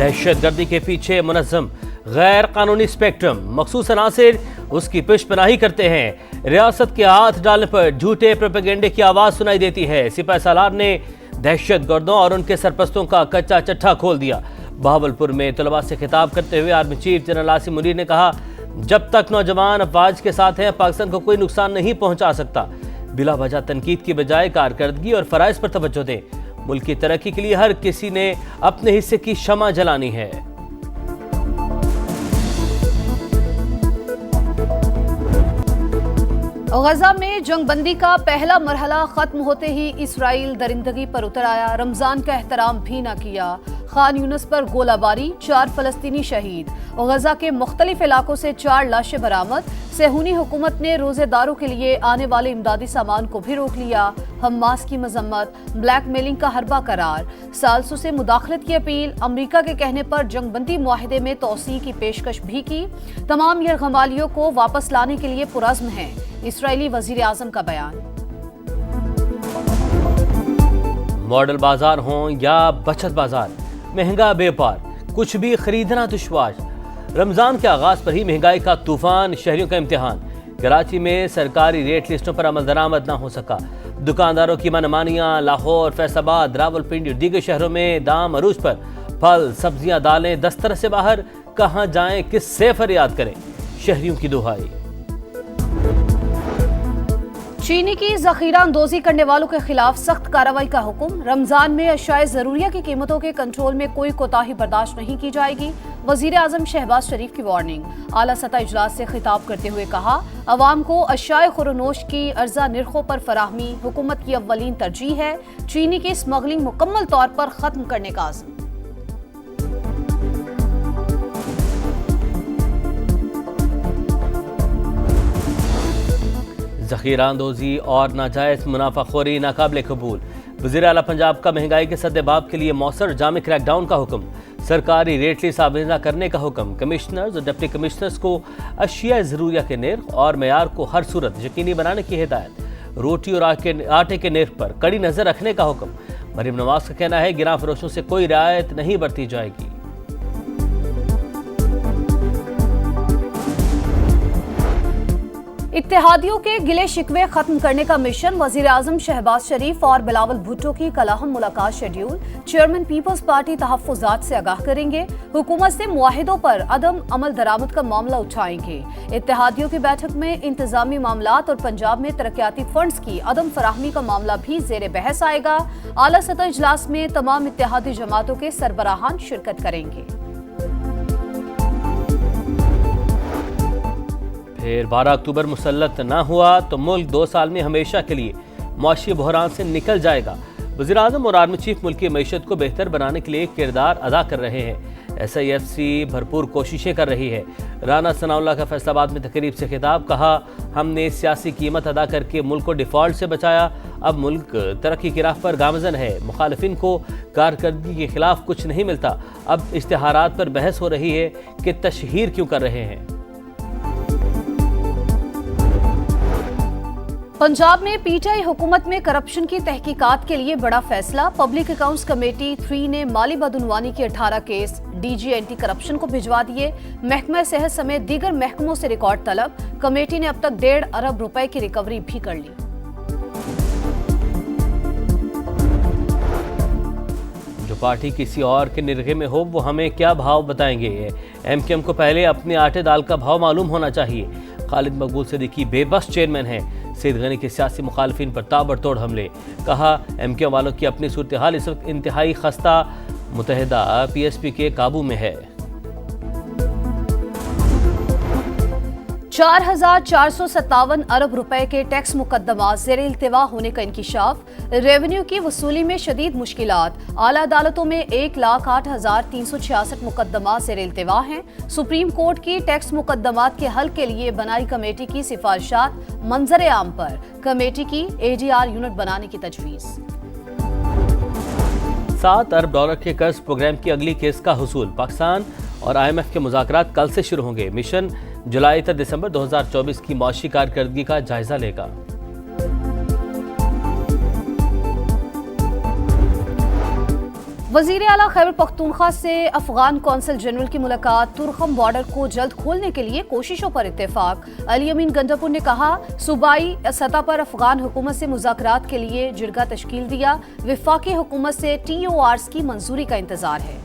दहशतगर्दी के पीछे मुनज़्ज़म गैर कानूनी स्पेक्ट्रम मखसूस अनासिर उसकी पेशपनाही करते हैं। रियासत के हाथ डालने पर झूठे प्रोपेगेंडे की आवाज़ सुनाई देती है। सिपह सालार ने दहशतगर्दों और उनके सरपरस्तों का कच्चा चट्ठा खोल दिया। बहावलपुर में तलबा से खिताब करते हुए army chief general Asim Munir ने कहा, जब तक नौजवान अफवाज के साथ हैं पाकिस्तान को कोई नुकसान नहीं पहुंचा सकता। बिला वजह तनकीद की बजाय कारकर्दगी और फराइज पर तवज्जो दें। मुल्क की तरक्की के लिए हर किसी ने अपने हिस्से की शमा जलानी है। गजा में जंगबंदी का पहला मरहला खत्म होते ही इसराइल दरिंदगी पर उतर आया। रमजान का एहतराम भी न किया। खान यूनिस पर गोलाबारी, 4 फलस्तीनी शहीद। गजा के मुख्तलिफ इलाकों से 4 लाशें बरामद। सेहूनी हुकूमत ने रोजेदारों के लिए आने वाले इमदादी सामान को भी रोक लिया। हमास की मजम्मत, ब्लैकमेलिंग का हरबा करार। सालसों से मुदाखलत की अपील। अमरीका के कहने पर जंगबंदी मुआहिदे में तोसी की पेशकश भी की। तमाम यरगमालियों को वापस लाने के लिए पुरज़्म हैं। इसराइली वजीर आजम का बयान। मॉडल बाजार हों या बचत बाजार, महंगा बेपार, कुछ भी खरीदना दुश्वार। रमजान के आगाज पर ही महंगाई का तूफान, शहरियों का इम्तिहान। कराची में सरकारी रेट लिस्टों पर अमल दरामद न हो सका। दुकानदारों की मनमानियां। लाहौर, फैसलाबाद, रावलपिंडी और दीगर शहरों में दाम अरूज पर। फल, सब्जियां, दालें दस्तरस से बाहर। कहां जाएं, किससे फरियाद करें, शहरियों की दुहाई। चीनी की जखीरा अंदोजी करने वालों के खिलाफ सख्त कार्रवाई का हुक्म। रमजान में अशाए जरूरिया की कीमतों के कंट्रोल में कोई कोताही बर्दाश्त नहीं की जाएगी। वजीर आजम शहबाज शरीफ की वार्निंग। आला सतह इजलास से खिताब करते हुए कहा, अवाम को अशाए खुरनोश की अर्जा निर्खों पर फराहमी हुकूमत की अव्वलीन तरजीह है। चीनी की स्मगलिंग मुकम्मल तौर पर खत्म करने का आज़म। ज़ख़ीरा अंदोज़ी और नाजायज़ मुनाफाखोरी नाकाबिले कबूल। वज़ीर आला पंजाब का महंगाई के सद्देबाब के लिए मौसर जामे क्रैकडाउन का हुक्म। सरकारी रेट लिस्ट आवेदन करने का हुक्म। कमिश्नर्स और डिप्टी कमिश्नर्स को अशिया ज़रूरिया के निर्ख और मेयार को हर सूरत यकीनी बनाने की हिदायत। रोटी और आटे के निर्ख पर कड़ी नज़र रखने का हुक्म। मरीम नवाज का कहना है, गिरां फरोशों से कोई रियायत नहीं बरती जाएगी। इत्तेहादियों के गिले शिकवे खत्म करने का मिशन। वजीर आजम शहबाज शरीफ और बिलावल भुट्टो की कल अहम मुलाकात शेड्यूल। चेयरमैन पीपल्स पार्टी तहफ़्फ़ुज़ात से आगाह करेंगे। हुकूमत से मुआहिदों पर अदम अमल दरामद का मामला उठाएंगे। इत्तेहादियों की बैठक में इंतजामी मामलात और पंजाब में तरक्याती फंड्स की अदम फराहमी का मामला भी जेर बहस आएगा। आला सतह इजलास में तमाम इत्तेहादी जमातों के सरबराहान शिरकत करेंगे। फिर 12 अक्टूबर मुसल्लत ना हुआ तो मुल्क 2 साल में हमेशा के लिए मुआशी बहरान से निकल जाएगा। वज़ीर आज़म और आर्मी चीफ मुल्क की मईशत को बेहतर बनाने के लिए किरदार अदा कर रहे हैं। SIFC भरपूर कोशिशें कर रही है। राना सनाउल्लाह का फैसलाबाद में तकरीब से खिताब। कहा, हमने सियासी कीमत अदा करके मुल्क को डिफ़ॉल्ट से बचाया। अब मुल्क तरक्की की राह पर गामज़न है। मुखालिफिन को कारकर्दगी के खिलाफ कुछ नहीं मिलता। अब इश्तिहारात पर बहस हो रही है कि तशहीर क्यों कर रहे हैं। पंजाब में PTI हुकूमत में करप्शन की तहकीकात के लिए बड़ा फैसला। पब्लिक अकाउंट्स कमेटी 3 ने माली बदउनवानी के 18 केस DG एंटी करप्शन को भिजवा दिए। महकमा सेहत समेत दीगर महकमों से रिकॉर्ड तलब। कमेटी ने अब तक 1.5 अरब रुपए की रिकवरी भी कर ली। जो पार्टी किसी और के निरखे में हो वो हमें क्या भाव बताएंगे। MKM को पहले अपने आटे दाल का भाव मालूम होना चाहिए। खालिद मकबूल सिद्दीकी बेबस चेयरमैन हैं। सईद गनी के सियासी मुखालिफिन पर ताबड़तोड़ हमले। कहा, MKM वालों की अपनी सूरत हाल इस वक्त इंतहाई खस्ता। मुतहदा PSP के काबू में है। 4,457 अरब रुपए के टैक्स मुकदमा ज़ेर इल्तिवा होने का इंकिशाफ। रेवेन्यू की वसूली में शदीद मुश्किलात। आला अदालतों में 1,08,366 मुकदमा ज़ेर इल्तिवा हैं। सुप्रीम कोर्ट की टैक्स मुकदमात के हल के लिए बनाई कमेटी की सिफारिशात मंजर आम पर। कमेटी की ADR यूनिट बनाने की तजवीज़। $7 अरब के कर्ज प्रोग्राम की अगली केस का हुसूल। पाकिस्तान और IMF के मुज़ाकरात कल से शुरू होंगे। मिशन जुलाई तक दिसंबर 2024 की मौशी कारकर्दगी का जायजा लेगा। वजीर आला खैबर पख्तूनख्वा से अफगान कौंसल जनरल की मुलाकात। तुरखम बॉर्डर को जल्द खोलने के लिए कोशिशों पर इत्तेफाक। अली अमीन गंडापुर ने कहा, सूबाई सतह पर अफगान हुकूमत से मुज़ाकरात के लिए जिरगा तश्कील दिया। विफाकी हुकूमत से TORs की मंजूरी का इंतजार है।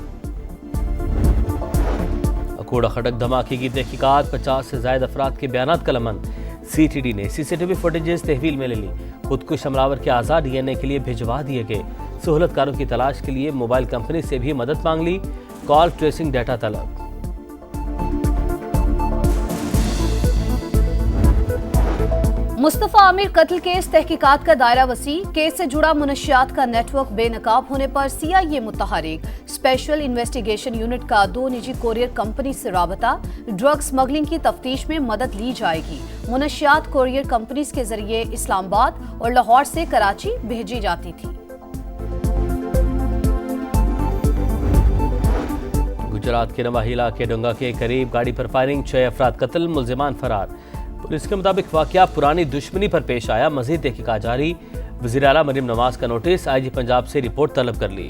कूड़ा खटक धमाके की तहकीकात, 50 से ज्यादा अफराद के बयानात कलमन। CTD ने CCTV फुटेजेस तहवील में ले ली। खुदकुश हमलावर के आज़ाद DNA के लिए भिजवा दिए गए। सहूलतकारों की तलाश के लिए मोबाइल कंपनी से भी मदद मांग ली। कॉल ट्रेसिंग डाटा तलब। मुस्तफा आमिर कत्ल केस तहकीकात का दायरा वसी। केस से जुड़ा मुनशियात का नेटवर्क बेनकाब होने पर CIA मुतहरिक। स्पेशल इन्वेस्टिगेशन यूनिट का 2 निजी कोरियर कंपनी से राबता। ड्रग स्मगलिंग की तफ्तीश में मदद ली जाएगी। मुनशियात कोरियर कंपनीज के जरिए इस्लामाबाद और लाहौर से कराची भेजी जाती थी। गुजरात के नवाही इलाके डोंगा के करीब गाड़ी पर फायरिंग, 6 अफराद कत्ल, मुल्जिमान फरार। पुलिस के मुताबिक वाकया पुरानी दुश्मनी पर पेश आया। मजीद तहकीकात जारी। वज़ीर आला मरीम नवाज का नोटिस, IG पंजाब से रिपोर्ट तलब कर ली।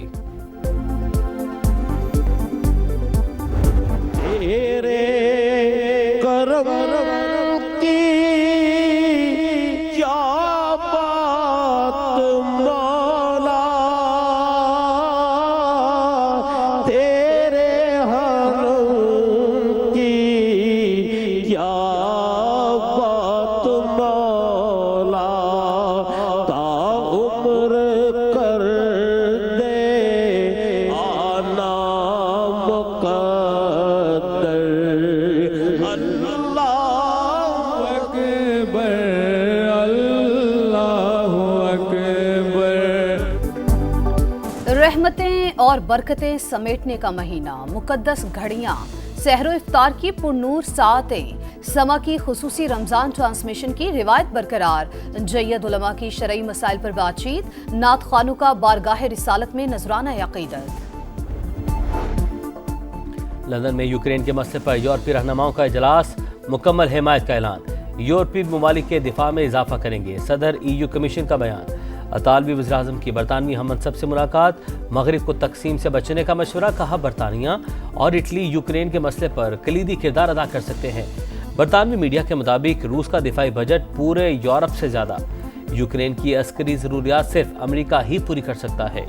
रहमतें और बरकतें समेटने का महीना, मुकद्दस घड़ियां, सहरो इफ्तार की पुरनूर सातें, समा की खुसूसी रमजान ट्रांसमिशन की रिवायत बरकरार। जय्यद उलमा की शरई मसाइल पर बातचीत। नात खानों का बारगाह रिसालत में नजराना अक़ीदत। लंदन में यूक्रेन के मसले पर यूरोपीय रहनुमाओं का इजलास, मुकम्मल हिमायत का ऐलान। यूरोपीय ममालिक के दिफा में इजाफा करेंगे। सदर EU कमीशन का बयान। अतालवी वज़ीर-ए-आज़म की बरतानवी हममनसब से मुलाकात। मगरिब को तकसीम से बचने का मशवरा, कहा बरतानिया और इटली यूक्रेन के मसले पर कलीदी किरदार अदा कर सकते हैं। बरतानवी मीडिया के मुताबिक रूस का दिफाई बजट पूरे यूरोप से ज़्यादा। यूक्रेन की अस्करी ज़रूरियात सिर्फ अमेरिका ही पूरी कर सकता है।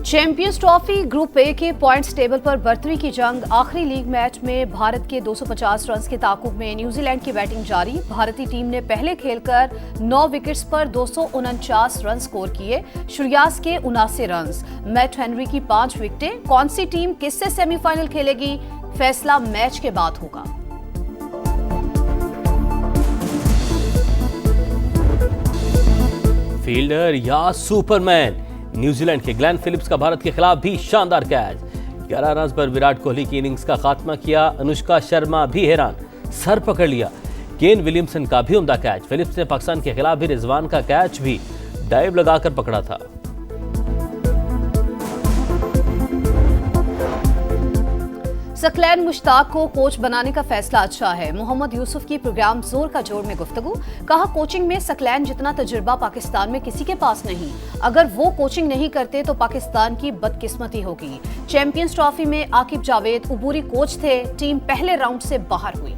चैंपियंस ट्रॉफी ग्रुप ए के पॉइंट्स टेबल पर बर्तरी की जंग। आखिरी लीग मैच में भारत के 250 रन के ताकुब में न्यूजीलैंड की बैटिंग जारी। भारतीय टीम ने पहले खेलकर 9 विकेट्स पर 249 रन स्कोर किए। श्रेयास के 79 रन। मैट हेनरी की 5 विकेटें। कौन सी टीम किससे सेमीफाइनल खेलेगी, फैसला मैच के बाद होगा। फील्डर या सुपरमैन, न्यूजीलैंड के ग्लेन फिलिप्स का भारत के खिलाफ भी शानदार कैच। 11 रन पर विराट कोहली की इनिंग्स का खात्मा किया। अनुष्का शर्मा भी हैरान, सर पकड़ लिया। केन विलियमसन का भी उम्दा कैच। फिलिप्स ने पाकिस्तान के खिलाफ भी रिजवान का कैच भी डाइव लगाकर पकड़ा था। सकलैन मुश्ताक को कोच बनाने का फैसला अच्छा है। मोहम्मद यूसुफ की प्रोग्राम जोर का जोर में गुफ्तगू। कहा, कोचिंग में सकलैन जितना तजुर्बा पाकिस्तान में किसी के पास नहीं। अगर वो कोचिंग नहीं करते तो पाकिस्तान की बदकिस्मती होगी। चैंपियंस ट्रॉफी में आकिब जावेद उबूरी कोच थे। टीम पहले राउंड से बाहर हुई।